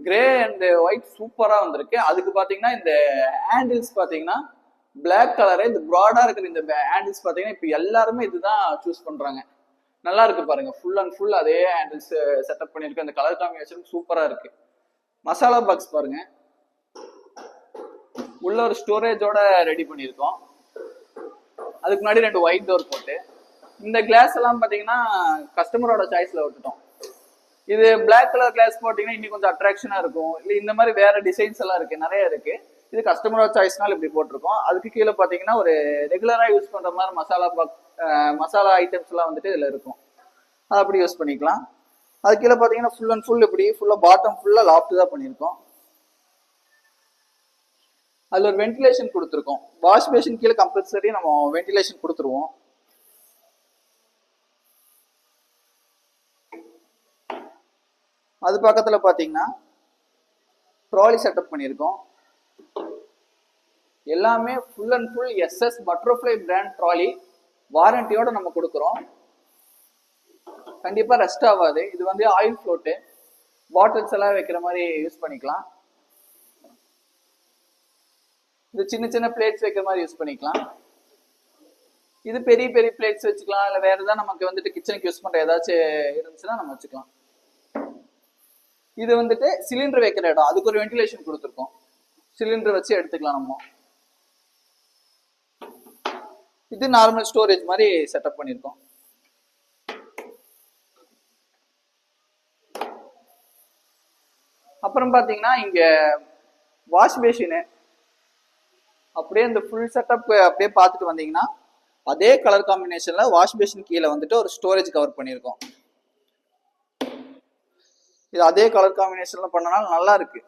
Grey and white சூப்பரா வந்திருக்கு. அதுக்கு பாத்தீங்கன்னா இந்த ஹேண்டில்ஸ் பாத்தீங்கன்னா பிளாக் கலரு, இந்த ப்ராடா இருக்கிற இந்த ஹேண்டில்ஸ் பாத்தீங்கன்னா இப்ப எல்லாருமே இதுதான் சூஸ் பண்றாங்க. நல்லா இருக்கு பாருங்க, ஃபுல் அண்ட் ஃபுல் அதே ஹேண்டில்ஸ் செட்டப் பண்ணிருக்கு. அந்த கலர் காம்பினேஷன் சூப்பரா இருக்கு. மசாலா பாக்ஸ் பாருங்க, உள்ள ஒரு ஸ்டோரேஜோட ரெடி பண்ணியிருக்கோம். அதுக்கு முன்னாடி 2 ஒயிட் டோர் போட்டு, இந்த கிளாஸ் எல்லாம் பாத்தீங்கன்னா கஸ்டமரோட சாய்ஸ்ல விட்டுட்டோம். இது பிளாக் கலர் கிளாஸ் போட்டீங்கன்னா இன்னும் கொஞ்சம் அட்ராக்ஷனா இருக்கும். இல்ல இந்த மாதிரி வேற டிசைன்ஸ் எல்லாம் இருக்கு, நிறைய இருக்கு. இது கஸ்டமரோட சாய்ஸ்னால இப்படி போட்டிருக்கோம். அதுக்கு கீழே பாத்தீங்கன்னா ஒரு ரெகுலரா யூஸ் பண்ற மாதிரி மசாலா ஐட்டம்ஸ் எல்லாம் வந்துட்டு இதுல இருக்கும். அது அப்படி யூஸ் பண்ணிக்கலாம். அது கீழே பாத்தீங்கன்னா ஃபுல் அண்ட் ஃபுல் இப்படி ஃபுல்லா பாட்டம் ஃபுல்லா லாஃப்ட் தான் பண்ணியிருக்கோம். அதுல ஒரு வென்டிலேஷன் கொடுத்துருக்கோம். வாஷ் பேஷன் கீழே கம்பல்சரி நம்ம வென்டிலேஷன் கொடுத்துருவோம். அது பக்கத்துல பாத்தீங்கன்னா ட்ராலி செட்டப் பண்ணியிருக்கோம். எல்லாமே full and full SS butterfly brand trolley, வாரண்டியோட நம்ம கொடுக்குறோம். கண்டிப்பா ரெஸ்ட் ஆகாது. இது வந்து ஆயில் ஃப்ளோட்டு, பாட்டில்ஸ் எல்லாம் வைக்கிற மாதிரி யூஸ் பண்ணிக்கலாம். இது சின்ன சின்ன பிளேட்ஸ் வைக்கிற மாதிரி யூஸ் பண்ணிக்கலாம். இது பெரிய பெரிய பிளேட்ஸ் வச்சுக்கலாம். இல்லை வேற ஏதாவது நமக்கு வந்துட்டு கிச்சனுக்கு யூஸ் பண்ற ஏதாச்சும் இருந்துச்சுன்னா நம்ம வச்சுக்கலாம். இது வந்துட்டு சிலிண்டர் வைக்கிற இடம், அதுக்கு ஒரு வென்டிலேஷன் கொடுத்துருக்கோம். சிலிண்டர் வச்சு எடுத்துக்கலாம் நம்ம. இது நார்மல் ஸ்டோரேஜ் மாதிரி செட்டப் பண்ணியிருக்கோம். அப்புறம் பாத்தீங்கன்னா இங்க வாஷ் பேஷின் அப்படியே இந்த ஃபுல் செட்டப் அப்படியே பார்த்துட்டு வந்தீங்கன்னா அதே கலர் காம்பினேஷன்ல வாஷ் பேஷின் கீழே வந்துட்டு ஒரு ஸ்டோரேஜ் கவர் பண்ணியிருக்கோம். இது அதே கலர் காம்பினேஷன்ல பண்ணனால நல்லா இருக்கு.